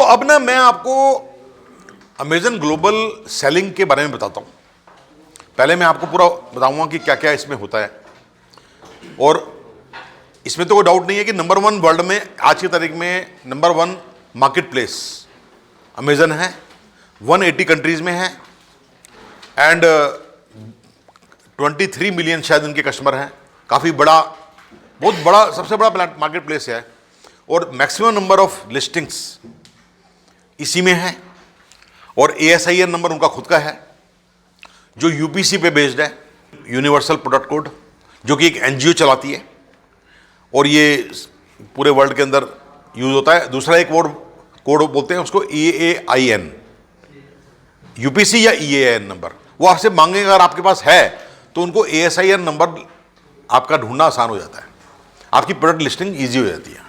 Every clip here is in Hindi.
अब ना मैं आपको अमेजन ग्लोबल सेलिंग के बारे में बताता हूँ। पहले मैं आपको पूरा बताऊंगा कि क्या क्या इसमें होता है, और इसमें तो कोई डाउट नहीं है कि नंबर 1 वर्ल्ड में आज की तारीख में नंबर 1 मार्केट प्लेस अमेजन है, 180 कंट्रीज में है, एंड 23 मिलियन शायद उनके कस्टमर हैं। काफ़ी बड़ा, बहुत बड़ा, सबसे बड़ा मार्केट प्लेस है, और मैक्सिमम नंबर ऑफ लिस्टिंग्स इसी में है, और ASIN नंबर उनका खुद का है जो UPC पे बेस्ड है, यूनिवर्सल प्रोडक्ट कोड, जो कि एक NGO चलाती है, और ये पूरे वर्ल्ड के अंदर यूज होता है। दूसरा एक और कोड बोलते हैं उसको EAIN, UPC या EAIN नंबर, वो आपसे मांगेंगे। अगर आपके पास है तो उनको ASIN नंबर आपका ढूंढना आसान हो जाता है, आपकी प्रोडक्ट लिस्टिंग ईजी हो जाती है,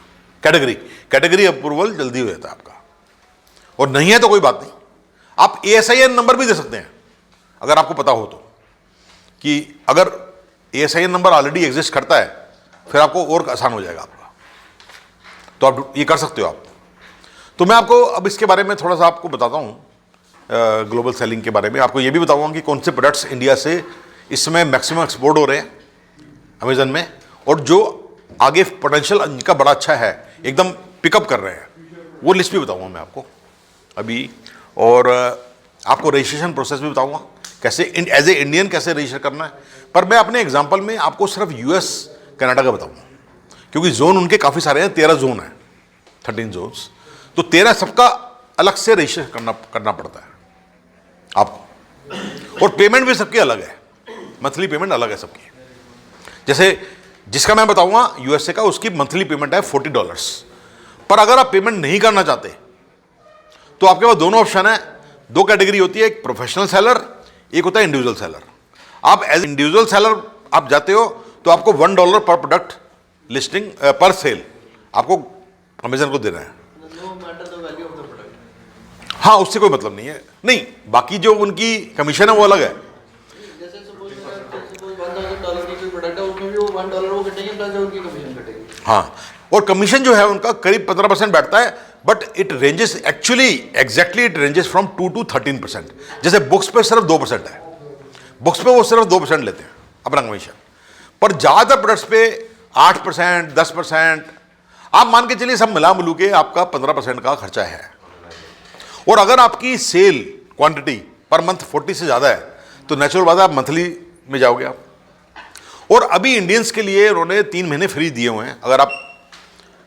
कैटेगरी अप्रूवल जल्दी हो जाता है आपका। और नहीं है तो कोई बात नहीं, आप ASIN नंबर भी दे सकते हैं अगर आपको पता हो तो, कि अगर ASIN नंबर ऑलरेडी एग्जिस्ट करता है फिर आपको और आसान हो जाएगा आपका, तो आप ये कर सकते हो आप। तो मैं आपको अब इसके बारे में थोड़ा सा आपको बताता हूँ, ग्लोबल सेलिंग के बारे में। आपको ये भी बताऊंगा कि कौन से प्रोडक्ट्स इंडिया से इस समय मैक्सिमम एक्सपोर्ट हो रहे हैं अमेजन में, और जो आगे पोटेंशियल इनका बड़ा अच्छा है, एकदम पिकअप कर रहे हैं, वो लिस्ट भी बताऊंगा मैं आपको अभी। और आपको रजिस्ट्रेशन प्रोसेस भी बताऊंगा, कैसे एज ए इंडियन कैसे रजिस्टर करना है। पर मैं अपने एग्जांपल में आपको सिर्फ US कनाडा का बताऊंगा, क्योंकि जोन उनके काफ़ी सारे हैं, 13 जोन हैं, 13 जोन्स, तो 13 सबका अलग से रजिस्टर करना पड़ता है आपको, और पेमेंट भी सबकी अलग है, मंथली पेमेंट अलग है सबकी। जैसे जिसका मैं बताऊंगा USA का, उसकी मंथली पेमेंट है $40। पर अगर आप पेमेंट नहीं करना चाहते तो आपके पास दोनों ऑप्शन है, 2 कैटेगरी होती है, एक प्रोफेशनल सेलर, एक होता है इंडिविजुअल सेलर। आप एज इंडिविजुअल सेलर आप जाते हो तो आपको $1 पर प्रोडक्ट लिस्टिंग पर सेल आपको अमेजन को देना है। हाँ, उससे कोई मतलब नहीं है, नहीं, बाकी जो उनकी कमीशन है वो अलग है। हाँ, और कमीशन जो है उनका करीब 15% बैठता है, but it ranges actually exactly it ranges from 2 to 13%। जैसे बुक्स पे सिर्फ 2% है, बुक्स पे वो सिर्फ 2% लेते हैं अपना कमीशन, पर ज़्यादातर प्रोडक्ट्स पे 8%, 10%, आप मान के चलिए सब मिला मिलू के आपका 15% का खर्चा है। और अगर आपकी सेल क्वांटिटी पर मंथ 40 से ज़्यादा है तो नेचुरल बात है आप मंथली में जाओगे आप। और अभी इंडियंस के लिए उन्होंने 3 महीने फ्री दिए हुए हैं। अगर आप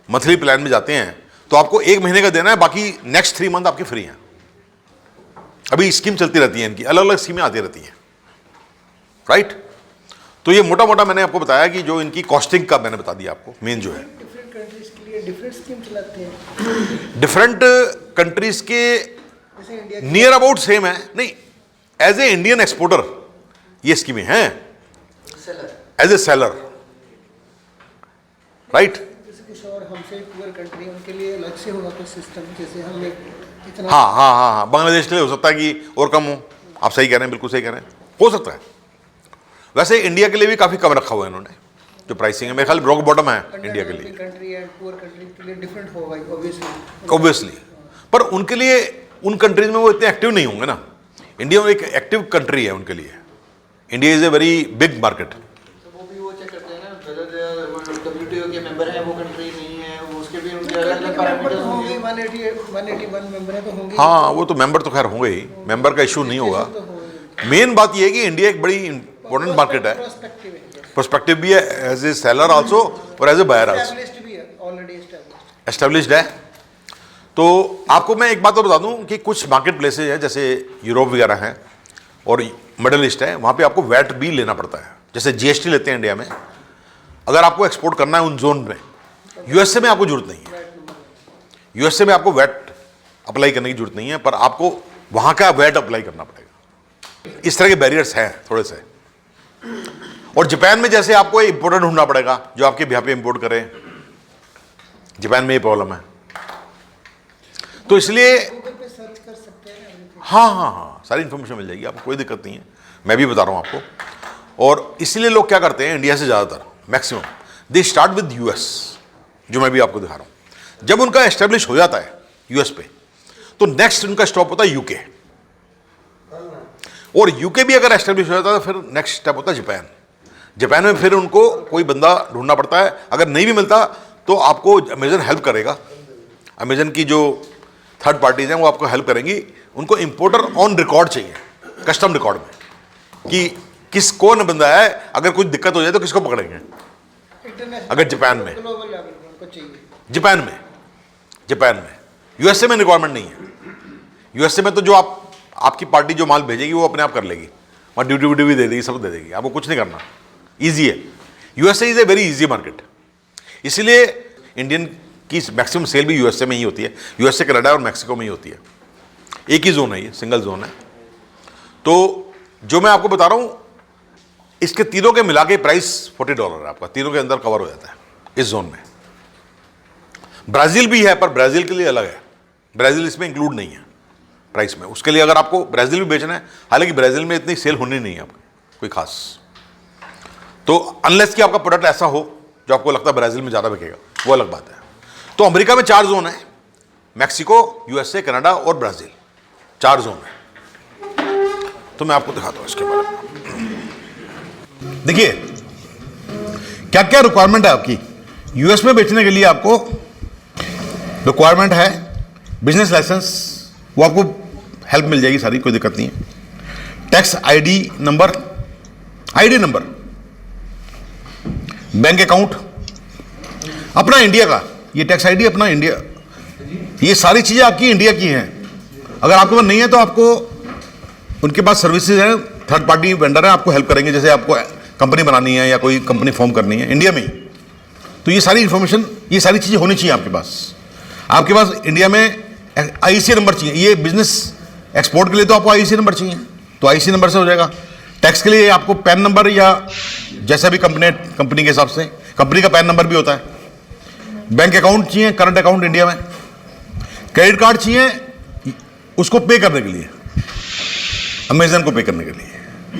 मंथली प्लान में जाते हैं तो आपको 1 महीने का देना है, बाकी नेक्स्ट 3 मंथ आपके फ्री हैं। अभी स्कीम चलती रहती है, इनकी अलग अलग स्कीमें आती रहती हैं, राइट। तो ये मोटा मोटा मैंने आपको बताया कि जो इनकी कॉस्टिंग का मैंने बता दिया आपको, मेन जो है। डिफरेंट कंट्रीज के लिए डिफरेंट स्कीम चलाते हैं, डिफरेंट कंट्रीज के जैसे इंडिया नियर अबाउट सेम है, नहीं, एज ए इंडियन एक्सपोर्टर ये स्कीमें हैं, एज ए सेलर, राइट। जैसे कुछ और हमसे पुअर कंट्री उनके लिए अलग से होगा कुछ सिस्टम, जैसे हम इतना। हाँ, बांग्लादेश के लिए हो सकता है कि और कम हो, आप सही कह रहे हैं, बिल्कुल सही कह रहे हैं, हो सकता है। वैसे इंडिया के लिए भी काफ़ी कम रखा हुआ है इन्होंने, जो प्राइसिंग है मेरे ख्याल रॉक बॉटम है इंडिया के लिए। कंट्री एंड पुअर कंट्री के लिए डिफरेंट होगा ऑब्वियसली, पर उनके लिए उन कंट्रीज में वो इतने एक्टिव नहीं होंगे ना। इंडिया में एक एक्टिव कंट्री है उनके लिए, India is a very big market. वो चेक करते हैं ना, वेदर WTO के मेंबर हैं, वो कंट्री नहीं है, वो उसके भी उनके अलग-अलग पैरामीटर्स होंगे। 181 मेंबर है तो होंगे। हाँ, वो तो मेंबर तो खैर होंगे ही, मेंबर का इशू नहीं होगा। मेन बात ये है कि इंडिया एक बड़ी इंपॉर्टेंट मार्केट है, प्रोस्पेक्टिव भी है, एज ए सेलर आल्सो और as a buyer also, established है। तो आपको मैं एक बात तो बता दूं कि कुछ मार्केट प्लेसेज हैं, जैसे यूरोप वगैरह हैं और मिडल ईस्ट है, वहाँ पे आपको वैट भी लेना पड़ता है। जैसे GST लेते हैं इंडिया में, अगर आपको एक्सपोर्ट करना है उन जोन में, USA में आपको जरूरत नहीं है, USA में आपको वैट अप्लाई करने की जरूरत नहीं है, पर आपको वहाँ का वैट अप्लाई करना पड़ेगा। इस तरह के बैरियर्स हैं थोड़े से। और जापान में जैसे आपको इंपोर्टर ढूंढना पड़ेगा जो आपके यहाँ पे इंपोर्ट करे, जापान में ये प्रॉब्लम है, तो इसलिए सर्च कर सकते हैं। हाँ, सारी इन्फॉर्मेशन मिल जाएगी आपको, कोई दिक्कत नहीं है, मैं भी बता रहा हूँ आपको। और इसलिए लोग क्या करते हैं इंडिया से ज़्यादातर maximum they start with US, जो मैं भी आपको दिखा रहा हूँ। जब उनका एस्टेब्लिश हो जाता है US पे, तो नेक्स्ट उनका स्टॉप होता है यूके, और यूके भी अगर एस्टेब्लिश हो जाता है तो फिर नेक्स्ट स्टेप होता है जापान। जापान में फिर उनको कोई बंदा ढूंढना पड़ता है, अगर नहीं भी मिलता तो आपको अमेजन हेल्प करेगा। अमेजन की जो थर्ड पार्टीज हैं वो आपको हेल्प करेंगी। उनको इंपोर्टर ऑन रिकॉर्ड चाहिए, कस्टम रिकॉर्ड में, कि किस कौन बंदा है, अगर कुछ दिक्कत हो जाए तो किसको पकड़ेंगे। इंटरनेशनल अगर जापान में, ग्लोबल लेवल पे उनको चाहिए। जापान में यूएसए में रिक्वायरमेंट नहीं है। यूएसए में तो जो आपकी पार्टी जो माल भेजेगी वो अपने आप कर लेगी, वहाँ ड्यूटी व्यूटी भी दे देगी, सब दे देगी, आपको कुछ नहीं करना, ईजी है। USA is a very easy market, इसीलिए इंडियन की मैक्सिमम सेल भी यूएसए में ही होती है। यूएसए, कनाडा और मैक्सिको में ही होती है। एक ही जोन है, ये सिंगल जोन है। तो जो मैं आपको बता रहा हूँ, इसके तीनों के मिला के प्राइस $40 है आपका, तीनों के अंदर कवर हो जाता है इस जोन में। ब्राज़ील भी है, पर ब्राज़ील के लिए अलग है, ब्राज़ील इसमें इंक्लूड नहीं है प्राइस में। उसके लिए अगर आपको ब्राज़ील भी बेचना है, हालांकि ब्राज़ील में इतनी सेल होनी नहीं है आपकी कोई खास, तो अनलेस कि आपका प्रोडक्ट ऐसा हो जो आपको लगता है ब्राज़ील में ज़्यादा बिकेगा, वो अलग बात है। तो अमेरिका में 4 जोन है, मैक्सिको, यूएसए, कनाडा और ब्राज़ील, 4 जोन है। तो मैं आपको दिखाता हूँ इसके बारे में। देखिए क्या क्या रिक्वायरमेंट है आपकी। यूएस में बेचने के लिए आपको रिक्वायरमेंट है बिजनेस लाइसेंस, वो आपको हेल्प मिल जाएगी सारी, कोई दिक्कत नहीं है। Tax ID number, bank account अपना इंडिया का, ये टैक्स आईडी अपना इंडिया, ये सारी चीज़ें आपकी इंडिया की हैं। अगर आपके पास नहीं है तो आपको उनके पास सर्विसेज हैं, थर्ड पार्टी वेंडर हैं, आपको हेल्प करेंगे। जैसे आपको कंपनी बनानी है या कोई कंपनी फॉर्म करनी है इंडिया में ही, तो ये सारी इंफॉर्मेशन, ये सारी चीज़ें होनी चाहिए आपके पास। आपके पास इंडिया में आईसी नंबर चाहिए। ये बिजनेस एक्सपोर्ट के लिए तो आपको आईसी नंबर चाहिए, तो आईसी नंबर से हो जाएगा। टैक्स के लिए आपको पैन नंबर, या जैसा भी कंपनी के हिसाब से कंपनी का पैन नंबर भी होता है। बैंक अकाउंट चाहिए, करंट अकाउंट इंडिया में। क्रेडिट कार्ड चाहिए उसको पे करने के लिए, अमेजन को पे करने के लिए।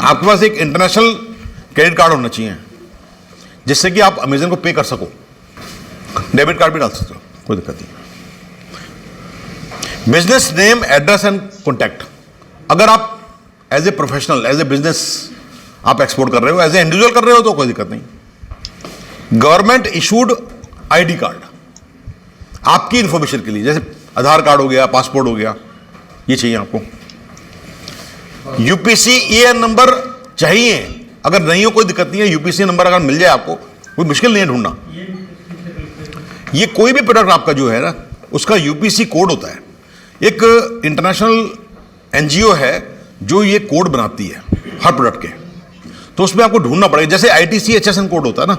आपके पास एक इंटरनेशनल क्रेडिट कार्ड होना चाहिए जिससे कि आप अमेजन को पे कर सको। डेबिट कार्ड भी डाल सकते हो, कोई दिक्कत नहीं। Business name, address and contact. अगर आप as a professional, as a business आप एक्सपोर्ट कर रहे हो, एज ए इंडिविजुअल कर रहे हो तो कोई दिक्कत नहीं। गवर्नमेंट इशूड आईडी कार्ड आपकी इंफॉर्मेशन के लिए, जैसे आधार कार्ड हो गया, पासपोर्ट हो गया, ये चाहिए आपको। यूपीसी ईएन नंबर चाहिए, अगर नहीं हो कोई दिक्कत नहीं है। यूपीसी नंबर अगर मिल जाए आपको, कोई मुश्किल नहीं है ढूंढना। ये कोई भी प्रोडक्ट आपका जो है ना, उसका यूपीसी कोड होता है। एक इंटरनेशनल एनजीओ है जो ये कोड बनाती है हर प्रोडक्ट के, तो उसमें आपको ढूंढना पड़ेगा। जैसे आईटीसी एचएसएन कोड होता है ना,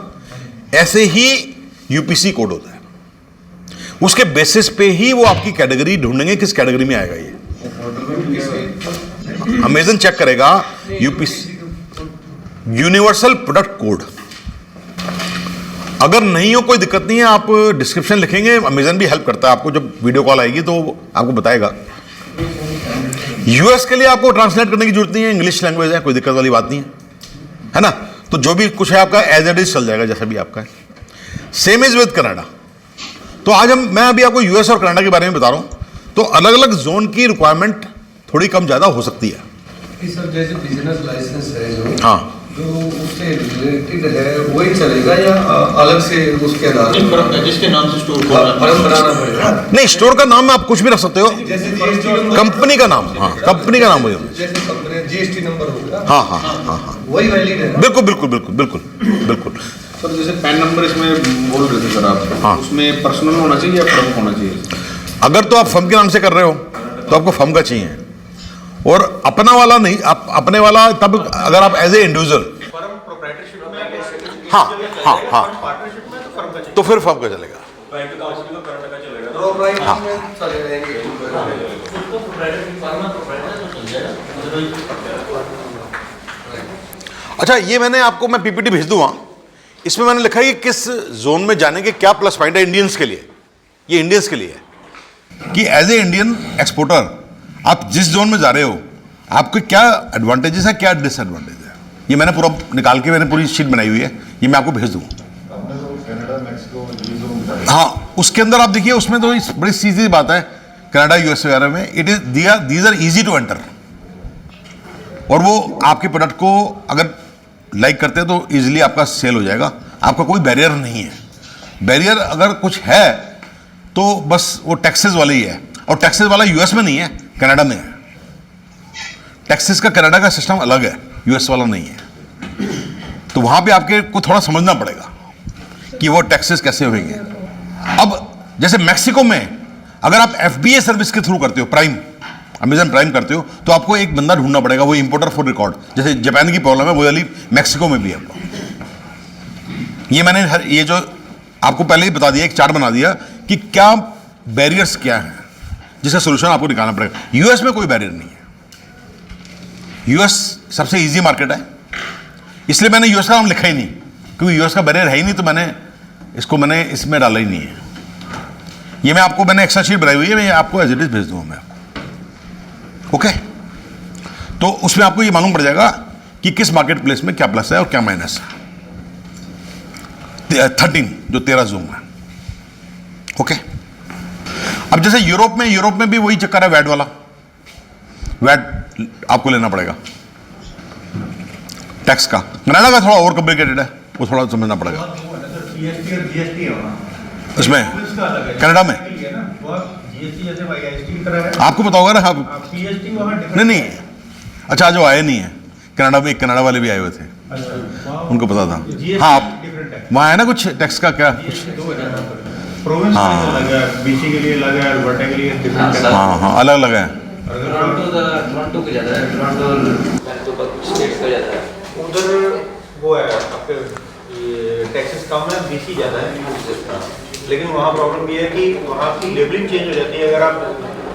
ऐसे ही यूपीसी कोड होता है। उसके बेसिस पे ही वो आपकी कैटेगरी ढूंढेंगे, किस कैटेगरी में आएगा ये। अमेजन चेक करेगा यूपीसी, यूनिवर्सल प्रोडक्ट कोड। अगर नहीं हो कोई दिक्कत नहीं है, आप डिस्क्रिप्शन लिखेंगे, अमेजन भी हेल्प करता है आपको। जब वीडियो कॉल आएगी तो आपको बताएगा। यूएस के लिए आपको ट्रांसलेट करने की जरूरत नहीं है, इंग्लिश लैंग्वेज है, कोई दिक्कत वाली बात नहीं है ना। तो जो भी कुछ है आपका एज इट इज चल जाएगा, जैसा भी आपका है। Same is with Canada. तो आज मैं अभी आपको यूएस और कनाडा के बारे में बता रहा हूं। तो अलग अलग जोन की रिक्वायरमेंट थोड़ी कम ज्यादा हो सकती है। सर जैसे बिजनेस लाइसेंस है जो, हाँ, जो उससे रिलेटेड है वही चलेगा या अलग से उसके आधार जिसके नाम से स्टोर फर्म बनाना पड़ेगा? नहीं, स्टोर का नाम आप कुछ भी रख सकते हो, जैसे जीएसटी नंबर, कंपनी का नाम। हाँ, कंपनी का नाम वही होना। जैसे कंपनी जीएसटी नंबर होगा, हाँ हाँ हाँ हाँ हाँ, वही वैलिड है। बिल्कुल बिल्कुल बिल्कुल बिल्कुल बिल्कुल। सर जैसे पैन नंबर इसमें बोल रहे थे सर आप, हाँ। उसमें पर्सनल होना चाहिए या फर्म होना चाहिए? अगर तो आप फर्म के नाम से कर रहे हो तो आपको फर्म का चाहिए, और अपना वाला नहीं। आप अपने वाला तब अगर आप एज ए इंडिविजुअल, हाँ हाँ हाँ, तो फिर फर्म का चलेगा। अच्छा, ये मैंने आपको, मैं पीपीटी भेज दूंगा, इसमें मैंने लिखा है कि किस जोन में जाने के क्या प्लस पॉइंट है इंडियंस के लिए। ये इंडियंस के लिए है कि एज ए इंडियन एक्सपोर्टर आप जिस जोन में जा रहे हो, आपके क्या एडवांटेजेस है, क्या डिसएडवांटेज है। ये मैंने पूरा निकाल के, मैंने पूरी शीट बनाई हुई है, ये मैं आपको भेज दूंगा। हाँ, उसके अंदर आप देखिए, उसमें तो बड़ी सीधी बात है कनाडा, यूएस वगैरह में, it is these are easy to enter, और वो आपके प्रोडक्ट को अगर लाइक करते हैं तो इजीली आपका सेल हो जाएगा। आपका कोई बैरियर नहीं है। बैरियर अगर कुछ है तो बस वो टैक्सेस वाला ही है, और टैक्सेस वाला यूएस में नहीं है, कनाडा में है। टैक्सेस का कनाडा का सिस्टम अलग है, यूएस वाला नहीं है। तो वहां पे आपके को थोड़ा समझना पड़ेगा कि वो टैक्सेस कैसे होंगे। अब जैसे मैक्सिको में अगर आप एफबीए सर्विस के थ्रू करते हो, प्राइम, अमेजन प्राइम करते हो, तो आपको एक बंदा ढूंढना पड़ेगा, वो इंपोर्टर फॉर रिकॉर्ड। जैसे जापान की प्रॉब्लम है, वो वाली मैक्सिको में भी है आपको। ये मैंने ये जो आपको पहले ही बता दिया, एक चार्ट बना दिया कि क्या बैरियर्स क्या हैं जिसका सोल्यूशन आपको निकालना पड़ेगा। यूएस में कोई बैरियर नहीं है। यूएस सबसे इजी मार्केट है, इसलिए मैंने यूएस का नाम लिखा ही नहीं, क्योंकि यूएस का बैरियर है ही नहीं, तो मैंने इसमें डाला ही नहीं है। ये मैंने एक्स्ट्रा शीट बनाई हुई है, मैं आपको एज इट इज भेज दूंगा मैं आपको। ओके, तो उसमें आपको ये मालूम पड़ जाएगा कि किस मार्केट प्लेस में क्या प्लस है और क्या माइनस है। 13 जून है। ओके, अब जैसे यूरोप में भी वही चक्कर है, वैट वाला। वैट आपको लेना पड़ेगा टैक्स का। कनाडा का थोड़ा और कॉम्प्लिकेटेड है, वो थोड़ा समझना पड़ेगा इसमें। कनाडा में आपको पता होगा ना, आप नहीं, अच्छा, जो आए नहीं है कनाडा में, कनाडा वाले भी आए हुए थे, उनको पता था। हाँ, आप वहाँ है ना कुछ टैक्स का, क्या कुछ, हाँ हाँ, अलग अलग है। टोरंटो के ज़्यादा है, टोरंटो स्टेट्स का ज़्यादा है। उधर वो है आपके ये टैक्सेस कम है, बीसी ज़्यादा है, लेकिन वहाँ प्रॉब्लम ये है कि वहाँ की लेबलिंग चेंज हो जाती है। अगर आप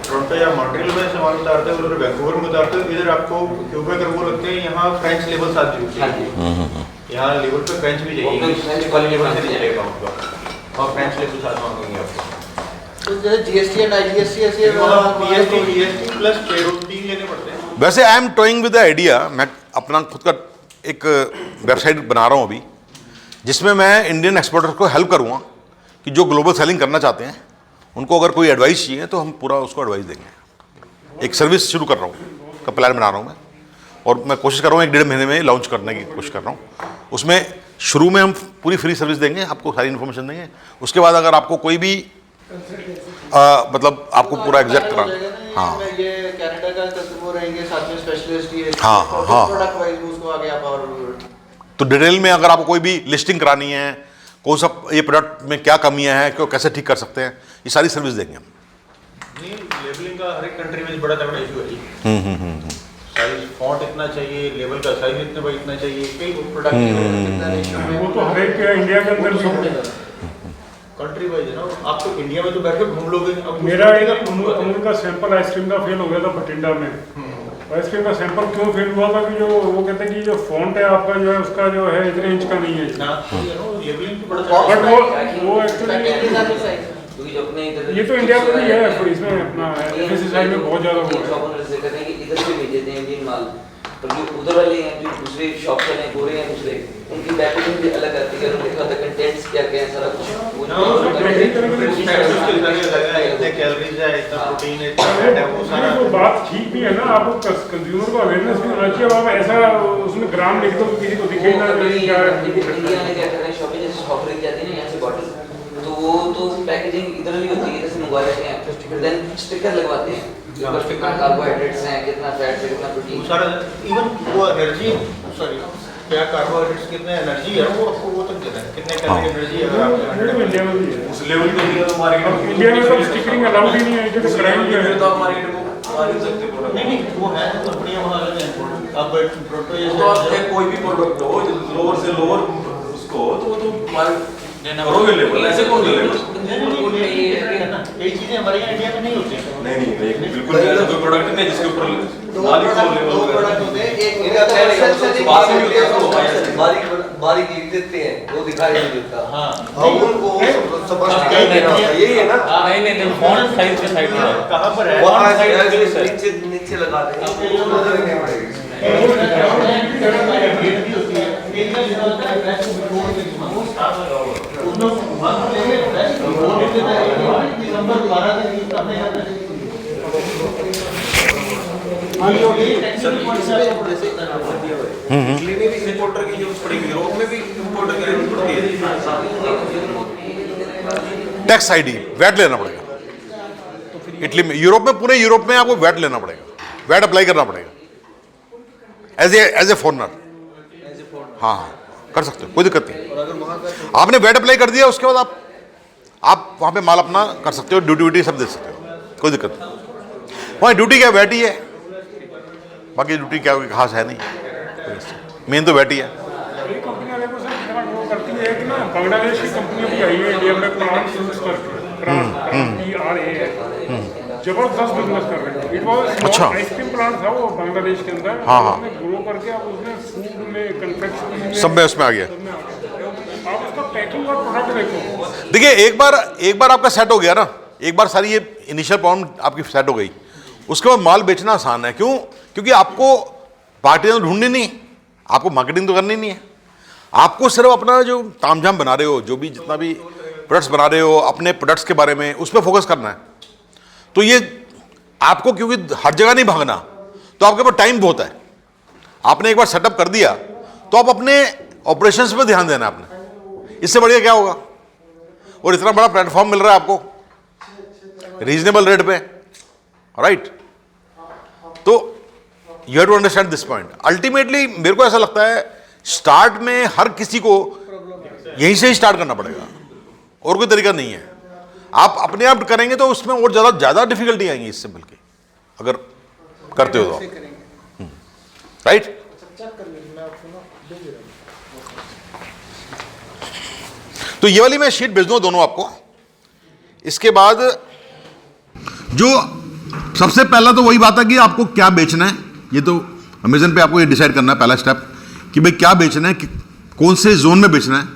टोरंटो या मॉन्ट्रियल में सामान उतारते हो, उधर वैंकूवर में उतारते हो, इधर आपको क्यूबेक और वो लगते हैं, यहाँ फ्रेंच लेबल साथ जुड़ती है। यहाँ लेबल पे फ्रेंच भी चाहिए, फ्रेंच वाली लेबल से नहीं चलेगा उनका, और फ्रेंच लेबल साथ मांगेंगे आपको। तो जैसे जीएसटी एंड आईजीएसटी ऐसे जीएसटी प्लस पेरोल 3 लेने पड़ते हैं। वैसे I am toing with the idea, मैं अपना खुद का एक वेबसाइट बना रहा हूँ अभी, जिसमें मैं इंडियन एक्सपोर्टर्स को हेल्प करूँगा कि जो ग्लोबल सेलिंग करना चाहते हैं, उनको अगर कोई एडवाइस चाहिए तो हम पूरा उसको एडवाइस देंगे। एक सर्विस शुरू कर रहा हूँ, का प्लान बना रहा हूँ मैं, और मैं कोशिश कर रहा हूँ 1-1.5 महीने में लॉन्च करने की कोशिश कर रहा हूँ। उसमें शुरू में हम पूरी फ्री सर्विस देंगे, आपको सारी इन्फॉर्मेशन देंगे। उसके बाद अगर आपको कोई भी मतलब आपको पूरा एग्जैक्ट करा, हाँ, ये कनाडा का कस्टमर रहेंगे, साथ में स्पेशलिस्ट ये, हाँ, प्रोडक्ट वाइज उसको आगे आप और तो डिटेल में अगर आपको कोई भी लिस्टिंग करानी है, कौन सा ये प्रोडक्ट में क्या कमियां हैं, क्यों कैसे ठीक कर सकते हैं, ये सारी सर्विस देंगे हम। नहीं, लेबलिंग का हर एक कंट्री में बड़ा तगड़ा इशू है। साइज फॉन्ट इतना चाहिए, लेबल का साइज इतना बड़ा इतना चाहिए, कई प्रोडक्ट वो तो हर एक इंडिया के अंदर कंट्री वाइज है ना। आप तो इंडिया में तो बैठ के घूम लोगे। अब मेरा एक अमूल का सैंपल आइसक्रीम का फेल हो गया था बठिंडा में। आइसक्रीम का सैंपल क्यों फेल हुआ था कि जो वो कहते हैं कि जो फॉन्ट है आपका जो है उसका जो है इतने इंच का नहीं है। लेबलिंग तो बड़ा, बट वो एक्चुअली ये तो इंडिया में भी है, इसमें अपना एफएससी साइड में बहुत ज़्यादा हुआ है। इधर से भेज देते हैं इंडियन माल, पर जो उधर वाले हैं, जो दूसरे शॉप वाले हैं, गोरे हैं दूसरे, उनकी पैकेजिंग भी अलग आती है, उन्होंने लिखा था कंटेंट्स क्या क्या है सारा कुछ। कैलोरीज है, इतना प्रोटीन है, इतना फैट है, वो सारा। वो बात ठीक भी है ना, आपको कंज्यूमर को अवेयरनेस भी होना चाहिए। अब आप ऐसा उसमें ग्राम लिख दो किसी को दिखे ना इंडिया में क्या कर रहे हैं, शॉपिंग जैसे शॉप लेके जाती है ना यहाँ से बॉटल, तो वो तो पैकेजिंग इधर नहीं होती है, जैसे मंगवा लेते हैं, देन स्टिकर लगवाते हैं, कितना कार्बोहाइड्रेट्स हैं, कितना फैट है, कितना प्रोटीन, सारा इवन वो एनर्जी, सॉरी क्या कार्बोहाइड्रेट्स, कितने एनर्जी है वो आपको वो तक देना है, कितने कैलोरी एनर्जी है। अगर आप इंडिया में भी है, उस लेवल पे नहीं है तो मार्केट में इंडिया में तो स्टिकरिंग अलाउड ही नहीं है, जो क्राइम भी है। तो आप मार्केट में आ नहीं सकते प्रोडक्ट। नहीं वो है कंपनियां वहां अलग हैं। अब प्रोडक्ट ये तो आप चाहे कोई भी प्रोडक्ट हो, लोअर से लोअर उसको तो वो तो करोगे लेवल, ऐसे कौन लेवल? ये चीजें हमारे यहाँ इंडिया में नहीं होती। नहीं बिल्कुल नहीं, ऐसा कोई प्रोडक्ट नहीं जिसके ऊपर मालिक को लेवल दो प्रोडक्ट होते हैं, एक बारीक लिख देते हैं, वो दिखाई नहीं देता। हाँ, उनको यही है ना। नहीं फॉन्ट साइज के साइड में कहाँ पर है? वो नीचे लगा देंगे, दिसंबर 12 तक इटली में भी इंपोर्टर की जरूरत पड़ेगी, यूरोप में भी इंपोर्टर की जरूरत पड़ती है। टैक्स आईडी, वैट लेना पड़ेगा इटली में। यूरोप में, पूरे यूरोप में आपको वैट लेना पड़ेगा, वैट अप्लाई करना पड़ेगा एज ए फॉरनर। हाँ हाँ, कर सकते हो, कोई दिक्कत नहीं। आपने वैट अप्लाई कर दिया, उसके बाद आप वहाँ पे माल अपना कर सकते हो, ड्यूटी व्यूटी सब दे सकते हो, कोई दिक्कत नहीं। वहाँ ड्यूटी क्या, वैट ही है, बाकी ड्यूटी क्या कोई खास है नहीं, मेन तो वैट ही है। ये कंपनियां देखो सर कितना ग्रो करती है कि ना, बांग्लादेश की कंपनी भी आई है इंडिया में प्लांट यूज करके, जबरदस्त बिजनेस कर रहे हैं। इट वाज अच्छा। आइसक्रीम प्लांट था वो बांग्लादेश के अंदर, हाँ, हाँ। उसने ग्रो करके अब उसने फूड में, कन्फेक्शनरी में, सब में उसमें आ गया। आप उसका पैकिंग और प्रोडक्ट देखो। देखिए, एक बार आपका सेट हो गया ना, एक बार सारी ये इनिशियल प्रॉब्लम आपकी सेट हो गई, उसके बाद माल बेचना आसान है। क्यों? क्योंकि आपको पार्टियां ढूंढनी नहीं, आपको मार्केटिंग तो करनी नहीं है, आपको सिर्फ अपना जो तामझाम बना रहे हो, जो भी जितना भी प्रोडक्ट्स बना रहे हो, अपने प्रोडक्ट्स के बारे में उस पर फोकस करना है। तो ये आपको, क्योंकि हर जगह नहीं भागना, तो आपके पास टाइम बहुत है। आपने एक बार सेटअप कर दिया तो आप अपने ऑपरेशंस पे ध्यान देना है आपने, इससे बढ़िया क्या होगा। और इतना बड़ा प्लेटफॉर्म मिल रहा है आपको रीजनेबल रेट पे, राइट। तो you have to understand this point. Ultimately मेरे को ऐसा लगता है स्टार्ट में हर किसी को यहीं से ही स्टार्ट करना पड़ेगा, और कोई तरीका नहीं है। आप अपने आप करेंगे तो उसमें और ज्यादा डिफिकल्टी आएंगी इससे, बल्कि अगर करते हो तो, राइट। तो ये वाली मैं शीट भेज दूंगा दोनों आपको। इसके बाद जो सबसे पहला तो वही बात है कि आपको क्या बेचना है। ये तो अमेजन पे आपको ये डिसाइड करना है, पहला स्टेप, कि भाई क्या बेचना है, कि कौन से जोन में बेचना है।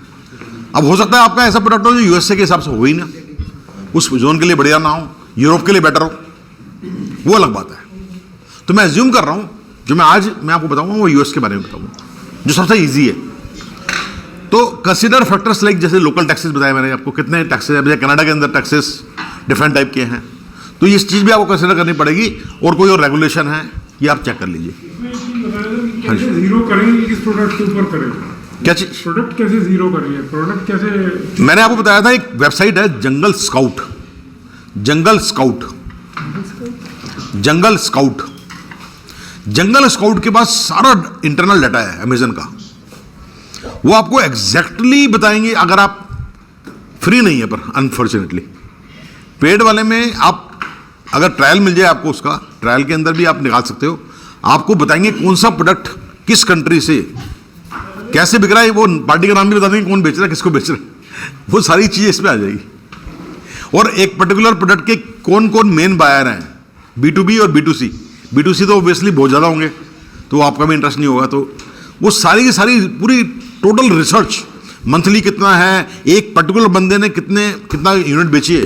अब हो सकता है आपका ऐसा प्रोडक्ट हो जो यूएसए के हिसाब से हो ही ना, उस जोन के लिए बढ़िया ना हो, यूरोप के लिए बेटर हो, वो अलग बात है। तो मैं एज्यूम कर रहा हूं, जो मैं आपको बताऊंगा वो यूएस के बारे में बताऊंगा, जो सबसे ईजी है। तो कंसिडर फैक्टर्स लाइक, जैसे लोकल टैक्सेस बताया मैंने आपको, कितने टैक्सेस है, जैसे कनाडा के अंदर टैक्सेस डिफरेंट टाइप के हैं, तो ये चीज़ भी आपको कंसिडर करनी पड़ेगी। और कोई और रेगुलेशन है, ये आप चेक कर लीजिए। कैसे जीरो करेंगे, किस प्रोडक्ट के ऊपर करेंगे, क्या चीज, प्रोडक्ट कैसे जीरो करिए, प्रोडक्ट कैसे। मैंने आपको बताया था एक वेबसाइट है जंगल स्काउट, जंगल स्काउट, जंगल स्काउट। जंगल स्काउट के पास सारा इंटरनल डाटा है अमेजन का, वो आपको एग्जैक्टली बताएंगे। अगर आप फ्री नहीं है, पर अनफॉर्चुनेटली पेड वाले में आप अगर ट्रायल मिल जाए आपको, उसका ट्रायल के अंदर भी आप निकाल सकते हो, आपको बताएंगे कौन सा प्रोडक्ट किस कंट्री से कैसे बिक रहा है, वो पार्टी का नाम भी बता देंगे, कौन बेच रहा है, किसको बेच रहा है, वो सारी चीजें इसमें आ जाएगी। और एक पर्टिकुलर प्रोडक्ट के कौन कौन मेन बायर हैं, B2B और B2C। B2C तो ऑब्वियसली बहुत ज़्यादा होंगे, तो आपका भी इंटरेस्ट नहीं होगा। तो वो सारी की सारी पूरी टोटल रिसर्च, मंथली कितना है, एक पर्टिकुलर बंदे ने कितना यूनिट बेची है,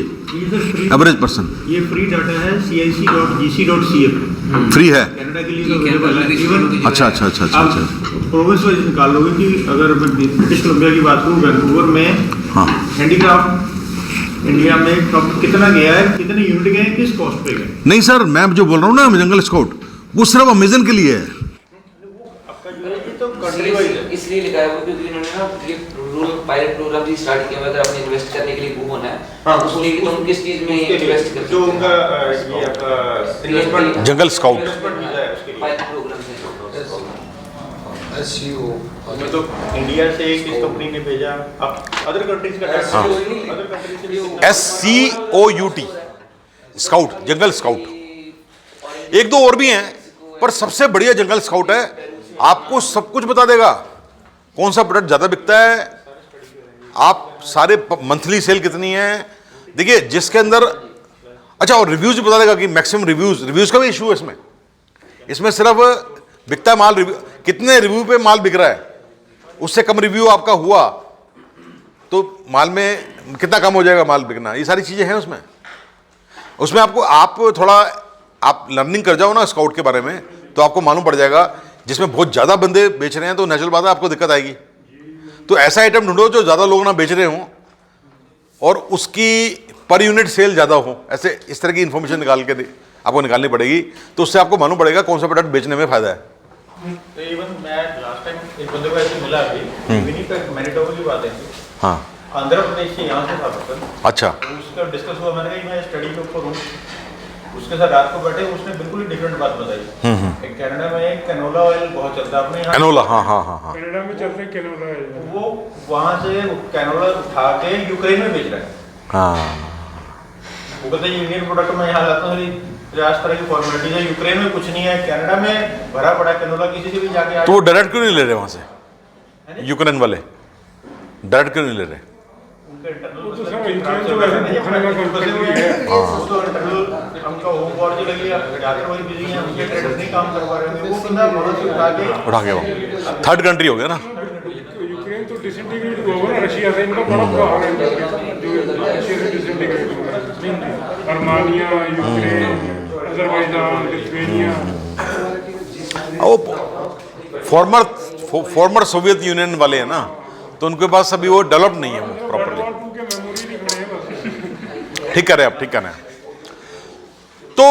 एवरेज पर्सन। ये फ्री डाटा है, cic.gc.ca फ्री है, कनाडा के लिए तो अवेलेबल है। इवन अच्छा अच्छा अच्छा अच्छा अच्छा। प्रोविंस वाइज निकाल लोगे कि अगर मैं ब्रिटिश कोलंबिया की बात करूँ, वैंकूवर में हाँ, हैंडीक्राफ्ट इंडिया में कब कितना गया है, कितने यूनिट गए, किस कॉस्ट पे गए। नहीं सर, मैं जो बोल रहा हूँ ना जंगल स्काउट, वो सिर्फ अमेजन के लिए है। तो कंट्री वाइज है। इसलिए लिखा है वो क्योंकि इन्होंने ना ये पायलट प्रोग्राम भी स्टार्ट किया हुआ है। अगर आपने इन्वेस्ट करने के लिए मूव होना है, हाँ, उसके लिए तुम किस चीज में इन्वेस्ट कर सकते जो हो। उनका ये आपका investment Jungle Scout pilot program से में तो इंडिया से किस कंपनी ने भेजा, अब अदर कंट्रीज का टैक्स, हाँ। अदर कंट्रीज से SCOUT, स्काउट, जंगल स्काउट। एक दो और भी हैं, पर सबसे बढ़िया जंगल स्काउट है। आपको सब कुछ बता देगा, कौन सा प्रोडक्ट ज्यादा बिकता है, आप सारे मंथली सेल कितनी है। देखिए जिसके अंदर, अच्छा, और रिव्यूज भी बता देगा कि मैक्सिमम रिव्यूज का भी इशू है इसमें। इसमें सिर्फ बिकता है माल, रिव्यू कितने रिव्यू पे माल बिक रहा है, उससे कम रिव्यू आपका हुआ तो माल में कितना कम हो जाएगा माल बिकना, ये सारी चीजें हैं उसमें। उसमें आपको आप लर्निंग कर जाओ ना स्काउट के बारे में, तो आपको मालूम पड़ जाएगा। जिसमें बहुत ज़्यादा बंदे बेच रहे हैं तो नेचुरल बात है आपको दिक्कत आएगी। तो ऐसा आइटम ढूंढो जो ज़्यादा लोग ना बेच रहे हों और उसकी पर यूनिट सेल ज़्यादा हो, ऐसे इस तरह की इंफॉर्मेशन निकाल के आपको निकालनी पड़ेगी, तो उससे आपको मालूम पड़ेगा कौन सा प्रोडक्ट बेचने में फायदा है। तो इवन मैं लास्ट टाइम एक बंदे को ऐसे मिला अभी विनीपेग मैनिटोबा की बात है, हाँ आंध्र प्रदेश से यहाँ से था पर्सन, अच्छा उसका डिस्कस हुआ, मैंने कहा मैं स्टडी के ऊपर हूँ, उसके साथ रात को बैठे, उसने बिल्कुल ही डिफरेंट बात बताई। एक कनाडा में कैनोला ऑयल बहुत चलता है अपने यहाँ, कैनोला, हाँ हाँ हाँ हाँ, कनाडा में चलते हैं कैनोला है। वो वहाँ से कैनोला उठा के यूक्रेन में बेच रहा है। हाँ वो कहते हैं इंडियन प्रोडक्ट में यहाँ लाता हूँ 50 तरह की फॉर्मेलिटीज है, यूक्रेन में कुछ नहीं है, कनाडा में भरा पड़ा कैनोला, किसी से भी जाके तो वो डायरेक्ट क्यों नहीं ले रहे वहाँ से, यूक्रेन वाले डायरेक्ट क्यों नहीं ले रहे? उनके इंटरनल वो तो सब यूक्रेन तो वैसे भूखने का कंट्री है। वो तो इंटरनल उनका होम वॉर जो लगी है, जाकर वही बिजी हैं, उनके ट्रेडर्स नहीं काम कर पा रहे होंगे, वो बंदा वहाँ से उठा के वो थर्ड कंट्री हो गया ना। यूक्रेन तो डिसइंटीग्रेट होगा ना रशिया से, इनका बड़ा बुरा हाल है जो रशिया से डिसइंटीग्रेट हो गया। अर्मानिया, यूक्रेन, अजरबैजान, लिथुआनिया, वो फॉर्मर सोवियत यूनियन वाले हैं ना, तो उनके पास अभी वो डेवलप नहीं है वो प्रॉपर्ली। ठीक कर रहे हैं आप, ठीक कर रहे हैं। तो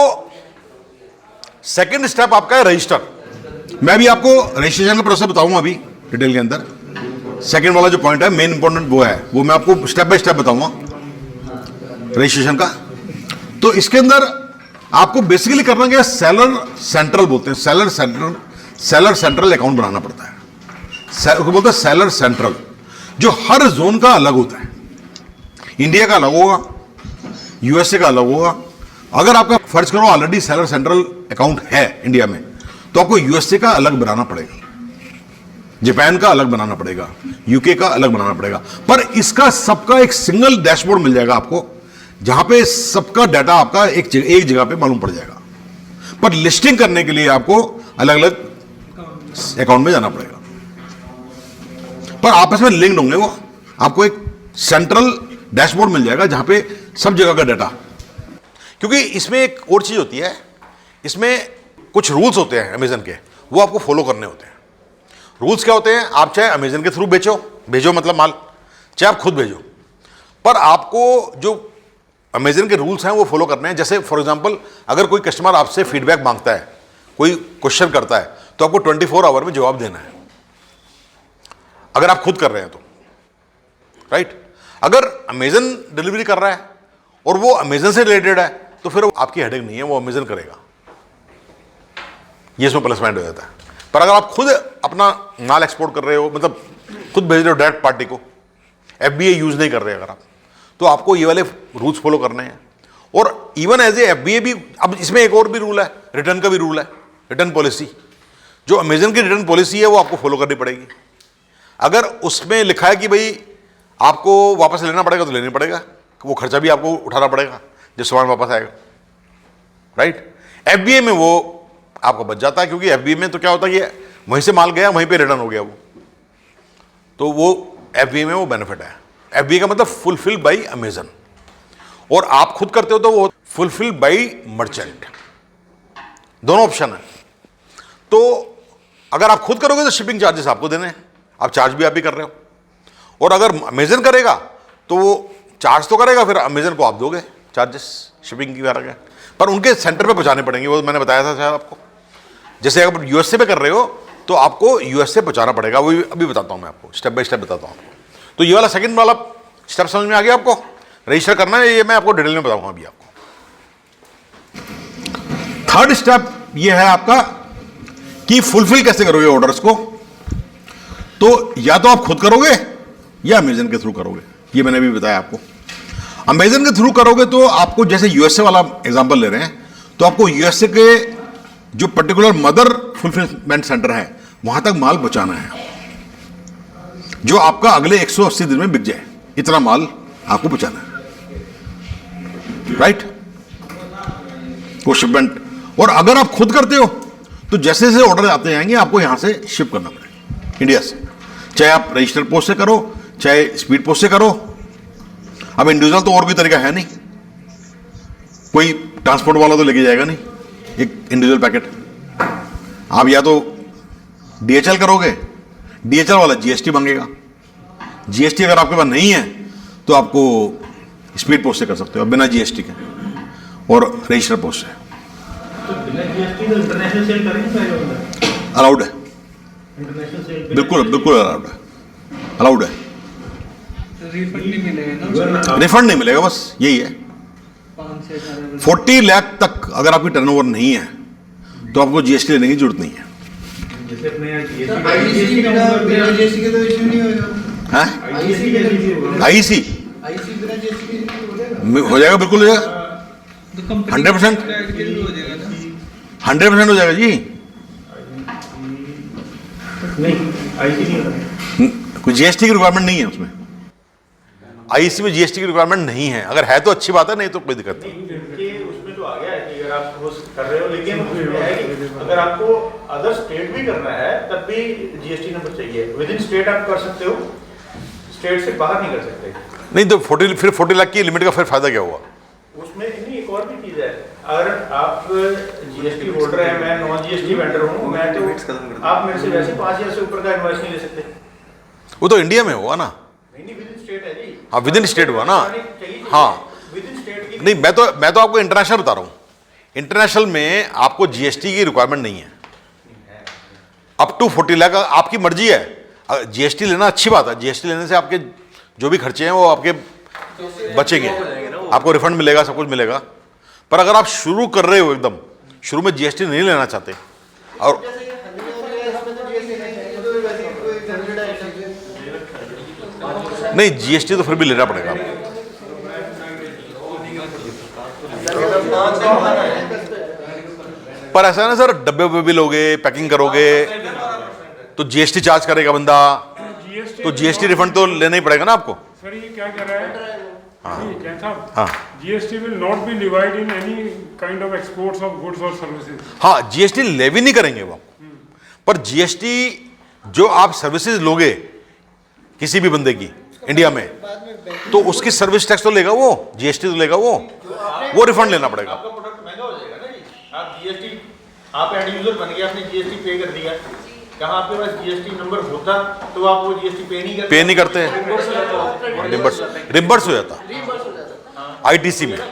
सेकंड स्टेप आपका है रजिस्टर। मैं भी आपको रजिस्ट्रेशन का प्रोसेस बताऊंगा अभी डिटेल के अंदर। सेकंड वाला जो पॉइंट है मेन इंपॉर्टेंट वो है, वो मैं आपको स्टेप बाय स्टेप बताऊंगा रजिस्ट्रेशन का। तो इसके अंदर आपको बेसिकली करना क्या, सेलर सेंट्रल बोलते हैं, सेलर सेंट्रल अकाउंट बनाना पड़ता है, उसको बोलते हैं सेलर सेंट्रल, जो हर जोन का अलग होता है। इंडिया का अलग होगा, यूएसए का अलग होगा। अगर आपका फर्ज करो ऑलरेडी सेलर सेंट्रल अकाउंट है इंडिया में, तो आपको यूएसए का अलग बनाना पड़ेगा, जापान का अलग बनाना पड़ेगा, यूके का अलग बनाना पड़ेगा। पर इसका सबका एक सिंगल डैशबोर्ड मिल जाएगा आपको, जहां पे सबका डाटा आपका एक जगह पे मालूम पड़ जाएगा। पर लिस्टिंग करने के लिए आपको अलग अलग अकाउंट में जाना पड़ेगा, पर आपस में लिंक्ड होंगे वो। आपको एक सेंट्रल डैशबोर्ड मिल जाएगा जहां पे सब जगह का डाटा। क्योंकि इसमें एक और चीज होती है, इसमें कुछ रूल्स होते हैं अमेजन के, वो आपको फॉलो करने होते हैं। रूल्स क्या होते हैं, आप चाहे अमेजन के थ्रू भेजो मतलब माल, चाहे आप खुद भेजो, पर आपको जो अमेजन के रूल्स हैं वो फॉलो करने हैं। जैसे फॉर एग्जांपल, अगर कोई कस्टमर आपसे फीडबैक मांगता है, कोई क्वेश्चन करता है, तो आपको 24 आवर में जवाब देना है, अगर आप खुद कर रहे हैं तो, राइट। अगर अमेजन डिलीवरी कर रहा है और वो अमेजन से रिलेटेड है, तो फिर आपकी हेडेक नहीं है, वो अमेजन करेगा, ये इसमें प्लस पॉइंट हो जाता है। पर अगर आप खुद अपना माल एक्सपोर्ट कर रहे हो, मतलब खुद भेज रहे हो डायरेक्ट पार्टी को, FBA यूज नहीं कर रहे अगर आप, तो आपको ये वाले रूल्स फॉलो करने हैं। और इवन एज ए FBA भी, अब इसमें एक और भी रूल है, रिटर्न का भी रूल है, रिटर्न पॉलिसी। जो अमेजन की रिटर्न पॉलिसी है वो आपको फॉलो करनी पड़ेगी। अगर उसमें लिखा है कि भाई आपको वापस लेना पड़ेगा, तो लेना पड़ेगा, वो खर्चा भी आपको उठाना पड़ेगा जब सामान वापस आएगा, राइट। FBA में वो आपको बच जाता है, क्योंकि FBA में तो क्या होता है कि वहीं से माल गया, वहीं पे रिटर्न हो गया वो, तो वो FBA में वो बेनिफिट है। FBA का मतलब फुलफिल बाई अमेजन, और आप खुद करते हो तो वो फुलफिल बाई मर्चेंट, दोनों ऑप्शन है। तो अगर आप खुद करोगे तो शिपिंग चार्जेस आपको देने हैं, आप चार्ज भी आप ही कर रहे हो। और अगर अमेजन करेगा तो वो चार्ज तो करेगा, फिर अमेजन को आप दोगे चार्जेस शिपिंग की बात है, पर उनके सेंटर पे पहुंचाने पड़ेंगे, वो मैंने बताया था शायद आपको। जैसे अगर यूएसए पे कर रहे हो तो आपको यूएसए पहुंचाना पड़ेगा, वो अभी बताता हूं मैं आपको, स्टेप बाय स्टेप बताता हूं आपको। तो ये वाला सेकंड वाला स्टेप समझ में आ गया आपको, रजिस्टर करना है, ये मैं आपको डिटेल में बताऊंगा अभी आपको। थर्ड स्टेप ये है आपका कि फुलफिल कैसे करोगे ऑर्डर्स को। तो या तो आप खुद करोगे या अमेजन के थ्रू करोगे, ये मैंने भी बताया आपको। अमेजन के थ्रू करोगे तो आपको, जैसे यूएसए वाला एग्जांपल ले रहे हैं, तो आपको यूएसए के जो पर्टिकुलर मदर फुलफिलमेंट सेंटर है वहां तक माल पहुंचाना है, जो आपका अगले 180 दिन में बिक जाए, इतना माल आपको पहुंचाना है, राइट, वो शिपमेंट। और अगर आप खुद करते हो तो जैसे जैसे ऑर्डर आते जाएंगे आपको यहां से शिप करना पड़ेगा इंडिया से, चाहे आप रजिस्टर्ड पोस्ट से करो, चाहे स्पीड पोस्ट से करो। अब इंडिविजुअल तो और कोई तरीका है नहीं, कोई ट्रांसपोर्ट वाला तो लेके जाएगा नहीं एक इंडिविजुअल पैकेट। आप या तो DHL करोगे, DHL वाला GST मांगेगा, GST अगर आपके पास नहीं है तो आपको स्पीड पोस्ट से कर सकते हो बिना GST के, और रजिस्टर पोस्ट से। इंटरनेशनल सेल करेंगे पहले अंदर अलाउड है, इंटरनेशनल सेल बिल्कुल बिल्कुल अलाउड है, अलाउड है। रिफंड नहीं मिलेगा ना रिफंड नहीं मिलेगा, बस यही है। 5 से 18 40 लाख तक अगर आपकी टर्नओवर नहीं है तो आपको जीएसटी लेने की जरूरत नहीं है। जैसे अपने यहाँ आईसीसी बिना जीएसटी के तो इश्यू नहीं होगा। हैं? आईसीसी कैसे शुरू होगा? आईसी आईसी बिना जीएसटी के नहीं हो जाएगा। हो जाएगा, बिल्कुल हो जाएगा, तो कंपनी 100% हो जाएगा ना 100% हो जाएगा जी। नहीं आईसी नहीं होगा। कोई जीएसटी की रिक्वायरमेंट नहीं है उसमें, आईसी में जीएसटी की रिक्वायरमेंट नहीं है। अगर है तो अच्छी बात है, नहीं तो कोई दिक्कत नहीं। कि उसमें तो आ गया है कि अगर आप वो कर रहे हो, लेकिन उसमें है कि अगर आपको अदर स्टेट भी करना है तब भी जीएसटी नंबर चाहिए। विद इन स्टेट आप कर सकते हो, स्टेट से बाहर नहीं कर सकते। नहीं तो 40 लाख की लिमिट का फिर फायदा क्या हुआ? उसमें नहीं, एक और भी चीज है, अगर आप जीएसटी होल्डर है, मैं नॉन जीएसटी वेंडर हूँ, मैं तो आप मेरे से वैसे 5,000 से ऊपर का इनवॉइस नहीं ले सकते। वो तो इंडिया में हुआ ना। नहीं विद इन स्टेट है जी। हाँ, विद इन स्टेट हुआ ना। हाँ, विद इन स्टेट की नहीं, मैं तो आपको इंटरनेशनल बता रहा हूँ। इंटरनेशनल में आपको जीएसटी की रिक्वायरमेंट नहीं है। अप टू 40 लाख आपकी मर्जी है। जीएसटी लेना अच्छी बात है, जीएसटी लेने से आपके जो भी खर्चे हैं वो आपके बचेंगे, आपको रिफंड मिलेगा, सब कुछ मिलेगा। पर अगर आप शुरू कर रहे हो, एकदम शुरू में जीएसटी नहीं लेना चाहते और नहीं, जीएसटी तो फिर भी लेना पड़ेगा आपको। पर ऐसा है ना सर, डब्बे उब्बे भी लोगे, पैकिंग करोगे तो जीएसटी चार्ज करेगा बंदा, तो जीएसटी रिफंड तो लेना ही पड़ेगा ना आपको। सर ये क्या कह रहा है? जैन साहब, हाँ GST will not be divide in any kind of exports of goods और सर्विसेज। हाँ, जीएसटी लेवी नहीं करेंगे वो, पर जीएसटी जो आप सर्विसेज लोगे किसी भी बंदे की इंडिया में, तो उसकी सर्विस टैक्स तो लेगा वो, जीएसटी तो लेगा वो रिफंड लेना पड़ेगा। आपका प्रोडक्ट महंगा हो जाएगा ना जी। आप जीएसटी, आप एंड यूजर बन गए, आपने जीएसटी पे कर दिया, कहाँ आपके पास जीएसटी नंबर होता तो आप वो जीएसटी पे नहीं करते, रिम्बर्स हो जाता आईटीसी में। ये नहीं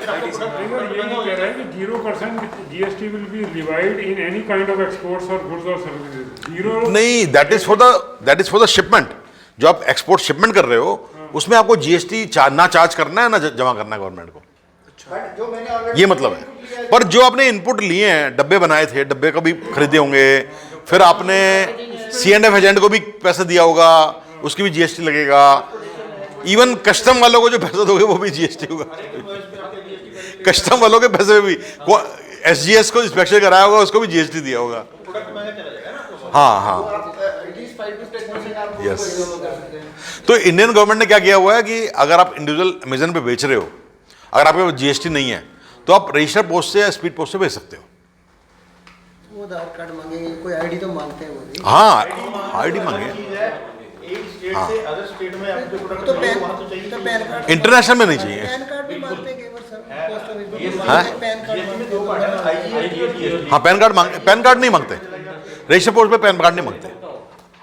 कह रहा है कि 0% GST will be divide in any kind of exports और गुड्स और सर्विसेज। 0 नहीं, that is for the shipment. जो आप एक्सपोर्ट शिपमेंट कर रहे हो उसमें आपको जीएसटी ना चार्ज करना है ना जमा करना है गवर्नमेंट को, जो मैंने ऑलरेडी ये मतलब है। पर जो आपने इनपुट लिए हैं, डब्बे बनाए थे, डब्बे को भी खरीदे होंगे, फिर आपने C&F एजेंट को भी पैसा दिया होगा, उसकी भी जीएसटी लगेगा। इवन कस्टम वालों को जो पैसा दोगे वो भी जीएसटी होगा। कस्टम वालों के पैसे भी, एसजीएस को इंस्पेक्शन कराया होगा, उसको भी जीएसटी दिया होगा। हाँ हाँ, यस। तो इंडियन गवर्नमेंट ने क्या किया हुआ है कि अगर आप इंडिविजुअल अमेजन पे बेच रहे हो, अगर आपके पास जीएसटी नहीं है तो आप रजिस्टर पोस्ट से या स्पीड पोस्ट से भेज सकते हो। वो आधार कार्ड मांगेंगे, कोई आईडी तो मांगते हैं वो भी। हाँ, आईडी मांगे। एक स्टेट से अदर स्टेट में आप जो प्रोडक्ट तो वहाँ तो चाहिए। पैन कार्ड, इंटरनेशनल में नहीं चाहिए। पैन कार्ड भी मांगते हैं कई बार सर, पोस्ट ऑफिस हाँ? में पैन कार्ड जीएसटी में मांगते दो पार्ट है, आईजी। हाँ, पैन कार्ड नहीं मांगते, रजिस्टर पोस्ट पे पैन कार्ड नहीं मांगते,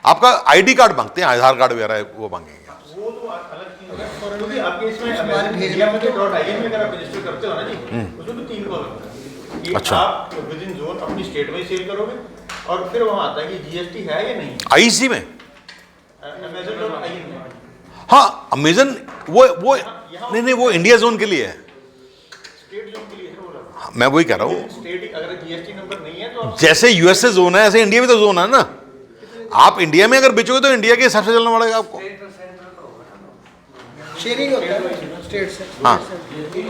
आपका आईडी कार्ड मांगते हैं, आधार कार्ड वगैरह वो मांगेंगे। वो तो अलग चीज है, क्योंकि आपके इसमें भेजना में जो .in में अगर आप रजिस्टर करते हो ना जी, उसमें तो 3 कॉलम है कि अच्छा। आप विद इन जोन अपनी स्टेट में सेल करोगे और फिर वहाँ आता है कि जीएसटी है या नहीं। आईसी में Amazon.in में हाँ, अमेजन वो नहीं, वो इंडिया जोन के लिए है। स्टेट जोन के लिए है वो। हाँ, मैं वही कह रहा हूँ, स्टेट अगर जीएसटी नंबर नहीं है तो आप जैसे यूएसए जोन है ऐसे इंडिया भी तो जोन है ना। आप इंडिया में अगर बेचोगे तो इंडिया के हिसाब से चलना पड़ेगा आपको। शेयरिंग होता है स्टेट से। हाँ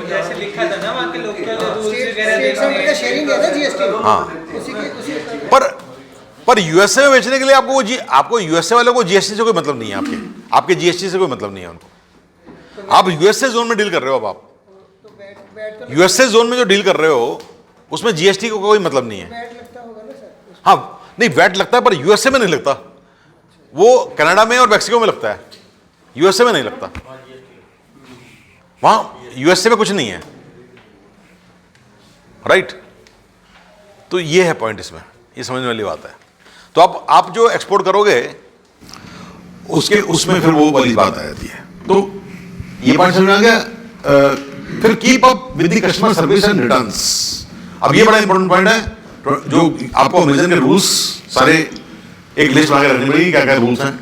जैसे लिखा था ना वहाँ के लोग स्टेट से उनका शेयरिंग है ना जीएसटी। हाँ, उसी पर यूएसए में बेचने के लिए आपको यूएसए वालों को जीएसटी से कोई मतलब नहीं है, आपके जीएसटी से कोई मतलब नहीं है उनको। आप यूएसए जोन में डील कर रहे हो, अब आप यूएसए जोन में जो डील कर रहे हो उसमें जीएसटी को कोई मतलब नहीं है। वैट लगता होगा ना सर। हाँ, नहीं वैट लगता है पर यूएसए में नहीं लगता, वो कनाडा में और मैक्सिको में लगता है, यूएसए में नहीं लगता। वहां यूएसए में कुछ नहीं है, राइट। तो ये है पॉइंट, इसमें ये समझने वाली बात है। तो आप जो एक्सपोर्ट करोगे उसमें फिर वो वाली बात आ जाती है। तो ये पॉइंट समझ में आ गया। फिर keep up with the customer service and returns. अब ये बड़ा इंपॉर्टेंट पॉइंट है जो आपको अमेजन के रूल्स सारे एक लिस्ट बना के रखनी पड़ेगी, क्या क्या रूल्स हैं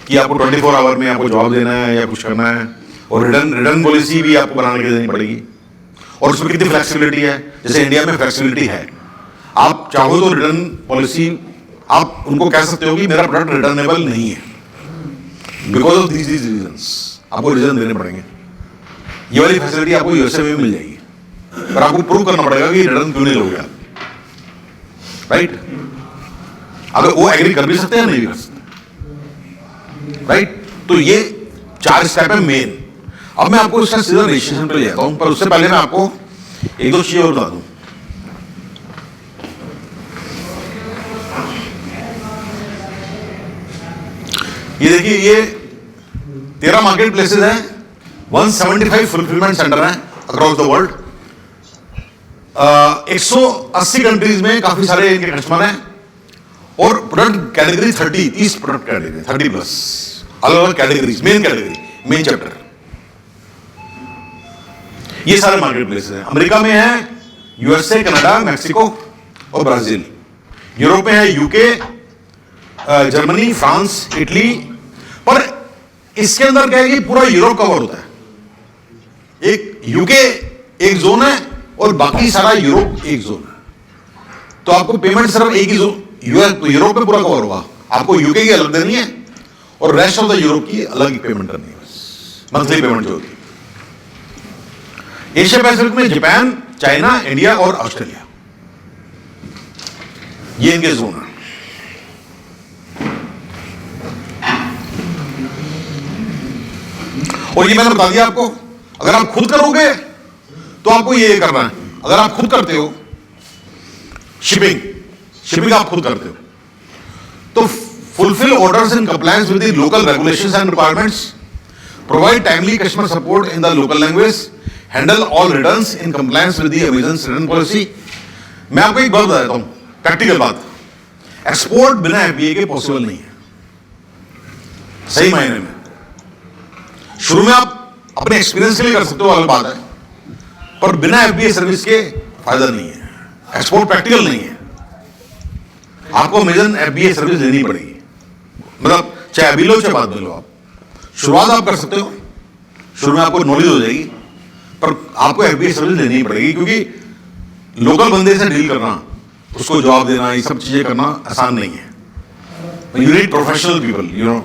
कि आपको 24 आवर में आपको जवाब देना है या कुछ करना है, और रिटर्न पॉलिसी भी आपको बनाने के लिए देनी पड़ेगी, और उसमें कितनी फ्लेक्सिबिलिटी है। जैसे इंडिया में फ्लेक्सिबिलिटी है, आप चाहो तो रिटर्न पॉलिसी आप उनको कह सकते हो कि मेरा प्रोडक्ट रिटर्नेबल नहीं है बिकॉज ऑफ दीज रीजंस, आपको रीजन देने पड़ेंगे। ये वाली फैसिलिटी आपको यूएसए में मिल जाएगी, पर आपको प्रूव करना पड़ेगा कि रिटर्न क्यों नहीं लोगे आप, राइट? अगर वो एग्री कर भी सकते हैं नहीं भी कर सकते, राइट? तो ये 4 स्टेप है मेन। अब मैं आपको इसका सीधा रजिस्ट्रेशन पे ले जाता हूं, पर उससे पहले मैं आपको एक दो चीजें और बता दूं। ये देखिए, ये 13 मार्केट प्लेसेस हैं, 175 फुलफिलमेंट सेंटर हैं अक्रॉस द वर्ल्ड। 180 कंट्रीज में काफी सारे इनके कस्टमर हैं, और product category 30 product category 30 plus अलग अलग कैटेगरीज, मेन चैप्टर। ये सारे मार्केट प्लेसेस हैं। अमेरिका में है यूएसए, कनाडा, मैक्सिको और ब्राजील। यूरोप में है यूके, जर्मनी, फ्रांस, इटली। पर इसके अंदर क्या है कि पूरा यूरोप कवर होता है। एक यूके एक जोन है और बाकी सारा यूरोप एक जोन है। तो आपको पेमेंट सिर्फ एक ही जोन यूरोप में पूरा कवर होगा, आपको यूके की अलग देनी है और रेस्ट ऑफ द यूरोप की अलग पेमेंट करनी है, मंथली पेमेंट जो होती है। एशिया पैसिफिक में जापान, चाइना, इंडिया और ऑस्ट्रेलिया, ये इनके जोन है। और ये मैंने बता दिया आपको, अगर आप खुद करोगे तो आपको ये करना है। अगर आप खुद करते हो शिपिंग आप खुद करते हो, तो fulfil orders in compliance with the local regulations and requirements, provide timely customer support in the local language, handle all returns in compliance with the Amazon return policy. मैं आपको एक बात बता देता हूं, प्रैक्टिकल बात, एक्सपोर्ट बिना एफबीए के पॉसिबल नहीं है, सही मायने में। शुरू में आप अपने एक्सपीरियंस के लिए कर सकते हो, अलग बात है, पर बिना एफबीए सर्विस के फायदा नहीं है। एक्सपोर्ट प्रैक्टिकल नहीं है, आपको अमेजन एफबीए सर्विस लेनी पड़ेगी। मतलब चाहे अभी लो चाहे बाद में लो, आप शुरुआत आप कर सकते हो, शुरू में आपको नॉलेज हो जाएगी, पर आपको एफबीए सर्विस लेनी पड़ेगी, क्योंकि लोकल बंदे से डील करना, उसको जवाब देना, ये सब चीजें करना आसान नहीं है। You need professional people, you know.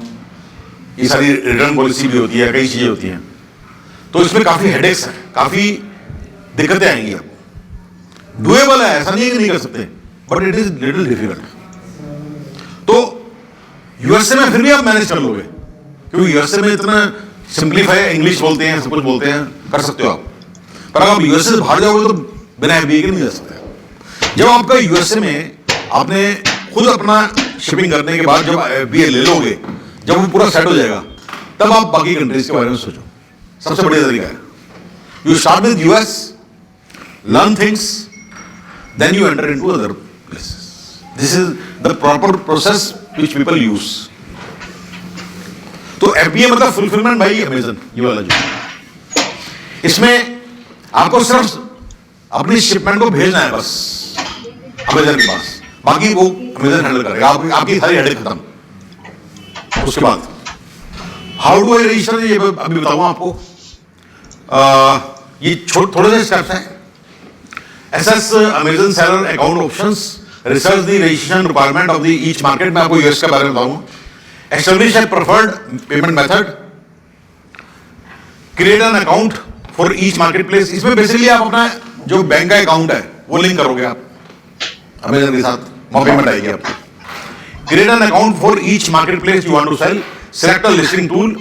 ये सारी रिटर्न पॉलिसी भी होती है, कई चीजें होती हैं, तो इसमें काफी हेडेक्स हैं, काफी दिक्कतें आएंगी। आपको डुएबल है, ऐसा नहीं है कि नहीं कर सकते, but it is little difficult. तो यूएसए में फिर भी आप मैनेज कर लोगे, क्योंकि यूएसए में इतना सिंप्लीफाई, इंग्लिश बोलते हैं, सब कुछ बोलते हैं, कर सकते हो आप। पर अगर आप यूएसए से बाहर जाओगे तो बिना एफबीए के नहीं जा सकते। जब आपका यूएसए में आपने खुद अपना शिपिंग करने के बाद जब एफबीए ले लोगे, जब वो पूरा सेट हो जाएगा, तब आप बाकी कंट्रीज के बारे में सोचो। सबसे बढ़िया तरीका है, you start with US, learn things, then you enter into other places. This is the proper process which people use. तो एफबीए मतलब फुलफिलमेंट बाय अमेजन, ये वाला जो, इसमें आपको सिर्फ अपनी शिपमेंट को भेजना है बस अमेजन के पास, बाकी वो अमेजन हैंडल करेगा, आपकी सारी हेडेक खत्म। उसके बाद हाउ डू आई रजिस्टर, ये अभी बताऊंगा आपको। ये थोड़े से स्टेप्स हैं। Assess Amazon seller account options, research the registration requirement of the each market, मैं आपको यूएस के बारे में बताऊंगा। Establish a preferred payment method, create an account for each market place. इसमें बेसिकली आप अपना जो बैंक का अकाउंट है वो लिंक करोगे आप अमेजन के साथ, वहां पेमेंट आएगी आपको। Create an account for each market place you want to sell, select a listing tool.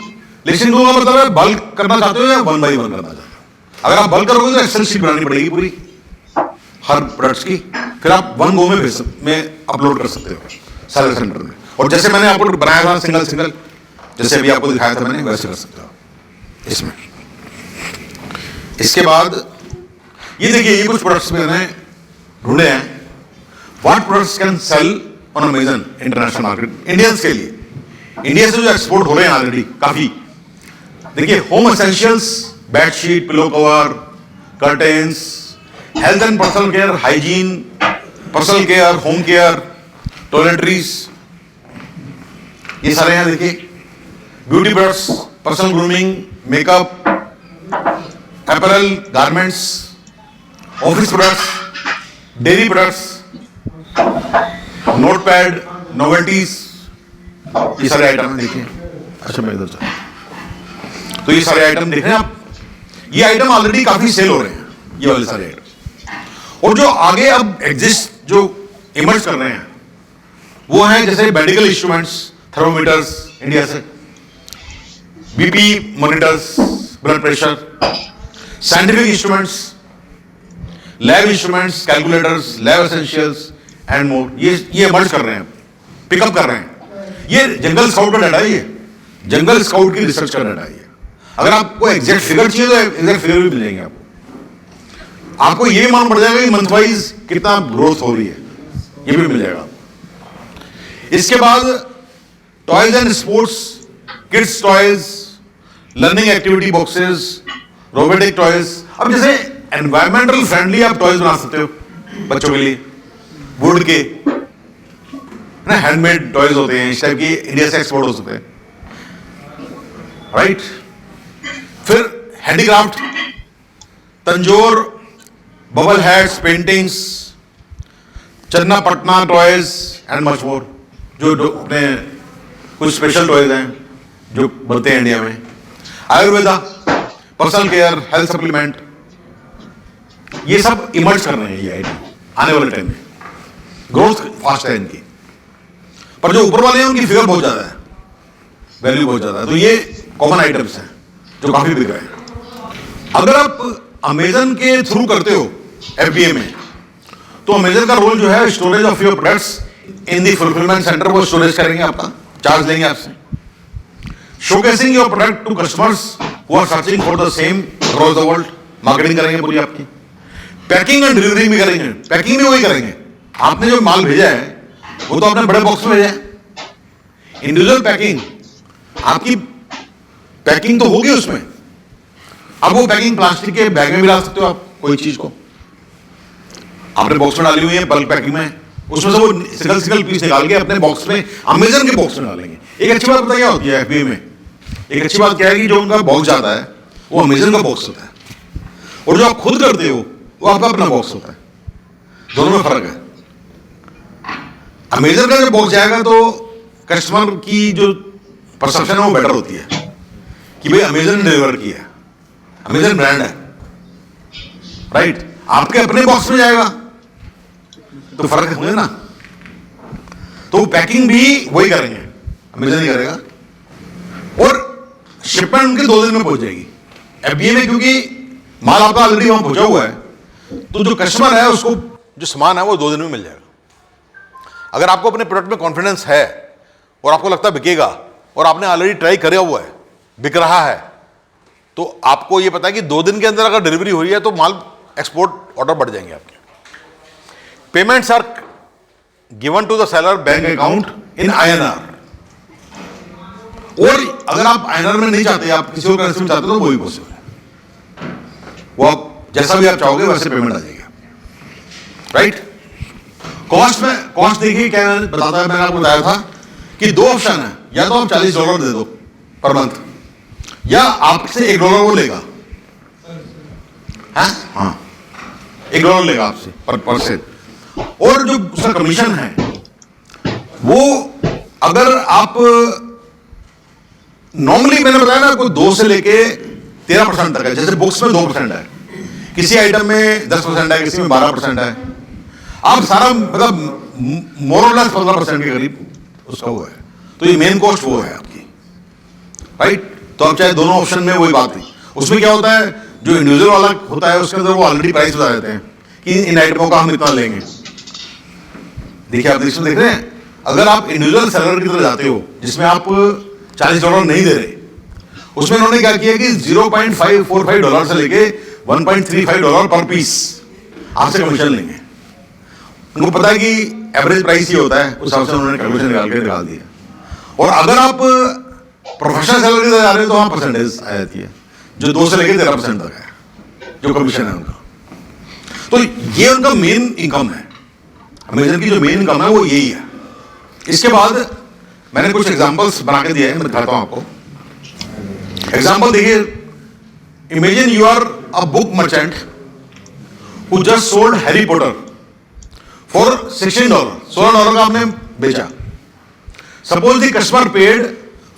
Listing tool का मतलब है बल्क करना चाहते हो या 1 by 1 करना चाहते हो। अगर आप बल्क करोगे तो एक्सेल शीट बनानी पड़ेगी पूरी हर प्रोडक्ट्स की, फिर आप 1 go में अपलोड कर सकते हो सेलर सेंटर में। और जैसे मैंने आपको बनाया था सिंगल, जैसे अभी आपको दिखाया था मैंने, वैसे कर सकते हो इसमें। इसके बाद ये देखिए, ये कुछ प्रोडक्ट्स मैंने ढूंढे हैं। What products can sell on Amazon international market, Indians के लिए। इंडिया से जो एक्सपोर्ट हो रहे हैं ऑलरेडी काफी, देखिए, home essentials, bedsheet, pillow cover, curtains, health and personal care, hygiene, personal care, home care, toiletries, ये सारे हैं देखिए। Beauty products, personal grooming, makeup, apparel, garments, office products, dairy products, notepad, novelties, ये सारे आइटम हैं देखिए। अच्छा मैं इधर चलता, तो ये सारे आइटम देख रहे हैं आप, ये आइटम ऑलरेडी काफी सेल हो रहे हैं, ये वाले सारे आइटम। और जो आगे अब एग्जिस्ट, जो इमर्ज कर रहे हैं, वो हैं जैसे मेडिकल इंस्ट्रूमेंट्स, थर्मोमीटर्स इंडिया से, BP monitors, blood pressure, scientific instruments, lab instruments, calculators, lab essentials and more, ये इमर्ज कर रहे हैं, पिकअप कर रहे हैं। ये जंगल स्काउट का डाटा है, ये जंगल स्काउट की रिसर्च का डाटा है। अगर आपको एग्जैक्ट फिगर चाहिए तो एग्जैक्ट फिगर भी मिल जाएंगे आपको। आपको ये मालूम पड़ जाएगा कि मंथ वाइज कितना ग्रोथ हो रही है, ये भी मिल जाएगा। इसके बाद toys and sports, kids toys, learning activity boxes, robotic toys. अब जैसे एनवायरमेंटल फ्रेंडली आप टॉयज बना सकते हो बच्चों के लिए, वुड के ना, हैंडमेड टॉयज होते हैं, इस टाइप की इंडिया से एक्सपोर्ट हो सकते हैं, राइट। फिर handicraft, Tanjore, bubble hats, paintings, Channapatna toys and much more, जो अपने कुछ स्पेशल टॉयज हैं जो बनते हैं इंडिया में। Ayurveda, personal care, health supplement, ये सब इमर्ज कर रहे हैं ये आइटम आने वाले टाइम में। ग्रोथ फास्ट है इनकी, पर जो ऊपर वाले हैं उनकी फिगर बहुत ज्यादा है, वैल्यू बहुत ज्यादा है। तो ये कॉमन आइटम्स हैं जो काफी बिक रहे हैं। अगर आप अमेजन के थ्रू करते हो एफबीए में, तो अमेजन का रोल जो है storage of your products in the fulfilment centre, वो स्टोरेज करेंगे, आपका चार्ज लेंगे आपसे। Showcasing your product to customers who are searching for the same across the world, marketing करेंगे पूरी आपकी। पैकिंग एंड डिलीवरी भी करेंगे, पैकिंग भी वही करेंगे। आपने जो माल भेजा है वो तो आपने बड़े बॉक्स में भेजा है, इंडिविजुअल पैकिंग, आपकी पैकिंग तो होगी उसमें। अब वो पैकिंग प्लास्टिक के बैग में भी ला सकते हो आप, कोई चीज को आपने बॉक्स में डाली हुई है बल्क पैकिंग में, उसमें से वो सिंगल सिंगल पीस निकाल के अपने बॉक्स में, अमेजन के बॉक्स में डालेंगे। एक अच्छी बात पता क्या होती है एफबीए में, एक अच्छी बात क्या है कि जो उनका बॉक्स जाता है वो अमेजन का बॉक्स होता है, और जो आप खुद करते हो वो आपका अपना बॉक्स होता है। दोनों में फर्क है। अमेजन का जब बॉक्स जाएगा तो कस्टमर की जो परसेप्शन है वो बेटर होती है कि भाई अमेजन ने डिलीवर किया है, अमेजन ब्रांड है, राइट। आपके अपने बॉक्स में जाएगा तो फर्क होगा ना। तो पैकिंग भी वही करेंगे, अमेजन ही करेगा, और शिपमेंट उनके 2 दिन में पहुंच जाएगी एफबीए में, क्योंकि माल आपका ऑलरेडी वहां पहुंचा हुआ है। तो जो कस्टमर है उसको जो सामान है वो 2 दिन में मिल जाएगा। अगर आपको अपने प्रोडक्ट में कॉन्फिडेंस है और आपको लगता है बिकेगा, और आपने ऑलरेडी ट्राई किया हुआ है, बिक रहा है, तो आपको ये पता है कि 2 दिन के अंदर अगर डिलीवरी हो रही है तो माल एक्सपोर्ट ऑर्डर बढ़ जाएंगे आपके। Payments are given to the seller bank account in INR, और अगर आप INR में नहीं चाहते, आप किसी और करेंसी में चाहते हो, तो वो भी पॉसिबल है। वो आप जैसा भी आप चाहोगे वैसे पेमेंट आ जाएगी, राइट। कॉस्ट देखिए क्या बताता है, मैंने आपको बताया था कि 2 ऑप्शन है, या तो आप $40 दे दो पर मंथ, या आपसे $1 वो लेगा, हाँ $1 लेगा आपसे पर सेल। और जो उसका कमीशन है वो, अगर आप नॉर्मली मैंने बताया ना, कोई 2 से लेके 13% तक है। जैसे बुक्स में 2% है, किसी आइटम में 10% है, किसी में 12% है। आप सारा मतलब मोर और लेस 15% के करीब उसका वो है। तो ये मेन कॉस्ट वो है आपकी, राइट। तो आप चाहे दोनों ऑप्शन में वही बात है। उसमें क्या होता है, जो इंडिविजुअल वाला होता है उसके अंदर वो ऑलरेडी प्राइस बता देते हैं कि इन आइटमों का हम इतना लेंगे। देखिए आप इसमें देख रहे हैं, अगर आप इंडिविजुअल सेलर की तरफ जाते हो जिसमें आप $40 नहीं दे रहे, उसमें उन्होंने क्या किया कि $0.545 से लेके $1.35 पर पीस आपसे कमीशन लेंगे। उनको पता है कि एवरेज प्राइस ही होता है, उस हिसाब से उन्होंने कैलकुलेशन निकाल दिया। और अगर आप प्रोफेशनल सेलर की तरफ जा रहे हो तो वहां परसेंटेज आ जाती है, जो 2 से लेके 13% तक है जो कमीशन है उनका। तो ये उनका मेन इनकम है। अमेजन की जो मेन इनकम है वो यही है। इसके बाद मैंने कुछ एग्जांपल्स बना के दिए हैं, मैं दिखाता हूं आपको। एग्जांपल देखिए, imagine you are a book merchant who just sold Harry Potter for $16। $16 का आपने बेचा। Suppose the customer paid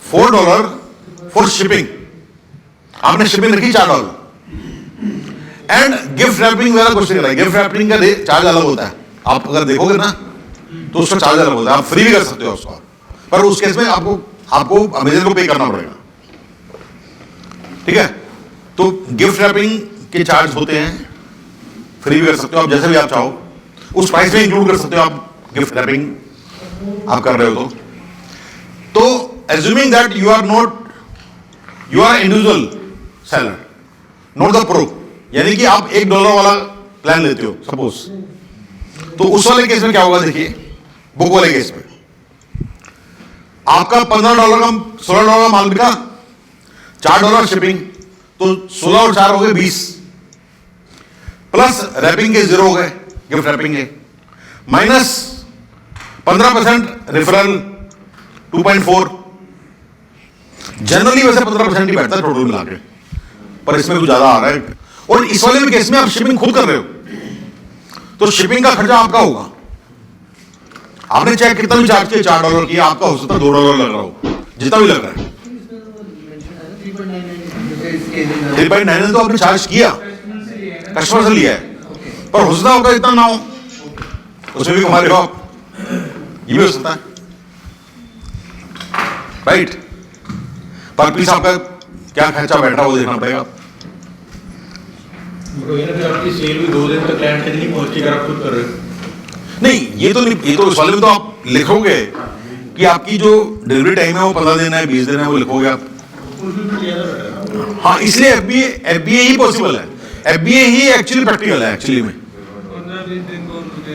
$4 for shipping, आपने शिपिंग रखी $4 एंड गिफ्ट रैपिंग वगैरह कुछ नहीं करा। गिफ्ट रैपिंग का चार्ज अलग होता है, आप अगर देखोगे ना तो उसका चार्ज अलग होता है, आप फ्री भी कर सकते हो उसको, पर उस केस में आपको अमेजन को पे करना पड़ेगा, ठीक है। तो गिफ्ट रैपिंग के चार्ज होते हैं, फ्री भी कर सकते हो आप, जैसे भी आप चाहो उस प्राइस में इंक्लूड कर सकते हो आप गिफ्ट रैपिंग आप कर रहे हो तो assuming that you are individual seller, not the pro, यानी कि आप $1 वाला प्लान लेते हो सपोज, तो उस वाले केस में क्या होगा, देखिए बुक वाले केस में आपका $15 का $16 का माल बिका, $4 शिपिंग, तो 16 और 4 हो गए 20, प्लस रैपिंग के 0 हो गए, गिफ्ट रैपिंग के, माइनस 15% रेफरल 2.4, जनरली वैसे 15% ही बैठता है टोटल मिला के, पर इसमें कुछ ज्यादा आ रहा है। और इस वाले में केस में आप शिपिंग खुद कर रहे हो, तो शिपिंग का खर्चा आपका होगा। आपने चाहे कितना भी चार्ज किया, $4 किया, आपका हो सकता है $2 लग रहा हो, जितना भी लग रहा है 3.9 तो आपने चार्ज किया, कस्टमर से लिया है, पर हो सकता होगा इतना ना हो, उसमें भी कमा रहे हो आप, ये भी हो सकता है, राइट। पर पीस आपका क्या खर्चा बैठ रहा है वो देखना पड़ेगा। आपकी सेल भी 2 दिन तक क्लाइंट तक नहीं पहुंचती अगर आप खुद कर रहे हो। नहीं, ये तो नहीं, ये तो उस वाले में तो आप लिखोगे कि आपकी जो डिलीवरी टाइम है वो 15 दिन है, 20 दिन है, वो लिखोगे आप। हाँ, इसलिए FBA ही पॉसिबल है, FBA ही एक्चुअली प्रैक्टिकल है एक्चुअली में।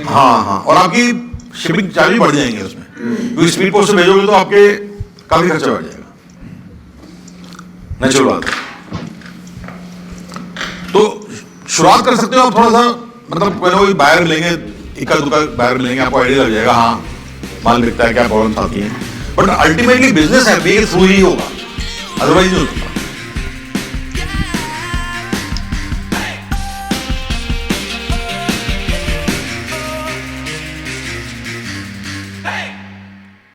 हाँ, और आपकी शिपिंग चार्ज भी बढ़ जाएंगे उसमें, क्योंकि स्पीड पोस्ट से भेजोगे तो आपके काफी खर्चा बढ़ जाएगा, नेचुरल बात है। तो शुरुआत कर सकते हो आप थोड़ा सा, मतलब कोई बायर मिलेंगे, इक्का दुक्का बायर मिलेंगे, आपको आइडिया लग जाएगा हाँ माल बिकता है, क्या प्रॉब्लम्स आती हैं, बट अल्टीमेटली बिजनेस FBA के थ्रू ही होगा, अदरवाइज नहीं होता।